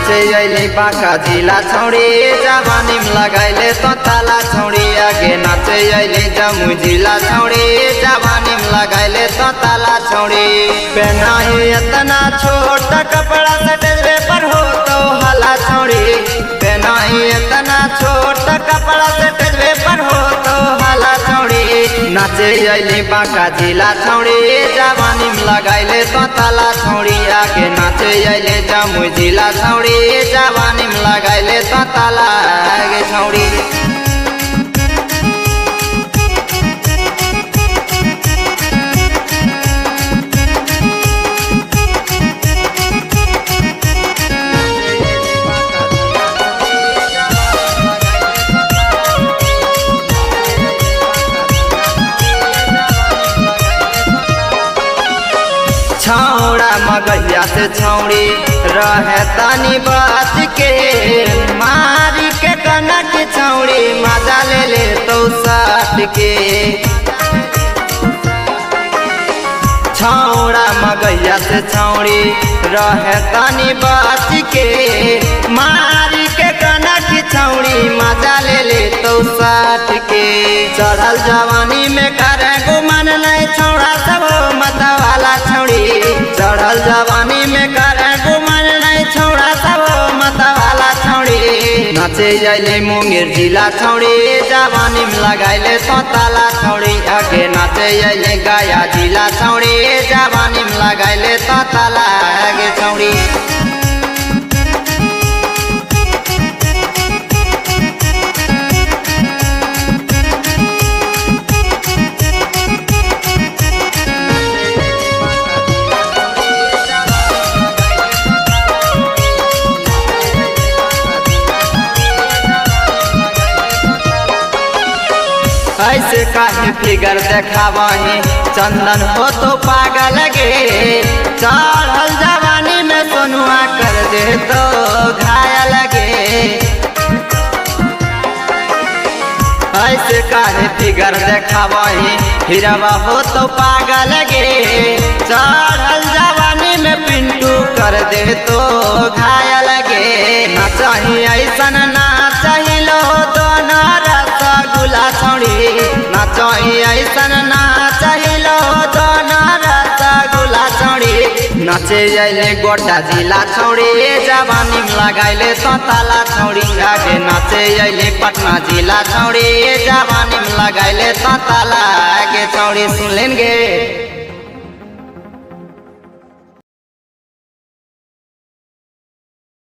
नाचे अइले बांका जिला छौड़ी जवानी में लगाइले तो ताला छौड़ी आगे नाचे अइले जमुई जिला छौड़ी जवानी में लगाइले तो ताला छौड़ी पहनाही इतना छोटा कपड़ा सटरे पर हो तो हला छौड़ी पहनाही इतना छोटा कपड़ा सटरे पर हो तो हला छौड़ी नाचे अइले बांका जिला छौड़ी जवानी में लगाइले तो ताला छौड़ी आगे नाचे अइले जमुई जिला छौड़ी जवानी में लगाइले तो ताला आगे छौड़ी छौड़ा मगैया से छौड़ी रहे तनी बात के मारी के कनक छौड़ी मजा ले ले तो साथ के छौड़ा मगैया से छौड़ी रहे तनी बात के मारी के कनक छौड़ी मजा ले ले तो साथ के चढ़ल जवानी में करे गुमान नहीं छौड़ा सब मता वाला छौड़ी चढ़ल जवानी में करे गुमान नहीं छौड़ा सब मता वाला छौड़ी नाचे अइले मुंगेर जिला छौड़ी जवानी में लगाइले तो ताला छौड़ी आगे नाचे अइले गया जिला छौड़ी जवानी में लगाइले तो ताला आगे छौड़ी ऐसे काहे फिगर देखावही चंदन हो तो पागल गे चढ़ल जवानी में सोनुआ कर दे तो घायल गे ऐसे काहे फिगर देखावही हीरावा हो तो पागल गे चढ़ल जवानी में पिंटू कर दे तो घायल गे ना चाहिए ऐसा ना चाहिए दोनों रसगुल्ला छौड़ी ना चाहिए ऐसा ना चाहिए दोनों रसगुल्ला छौड़ी नाचे अइले गोड्डा जिला छौड़ी जवानी में लगाइले तो ताला छौड़ी आगे नाचे अइले पटना जिला छौड़ी जवानी में लगाइले तो ताला आगे छौड़ी सुन लेंगे।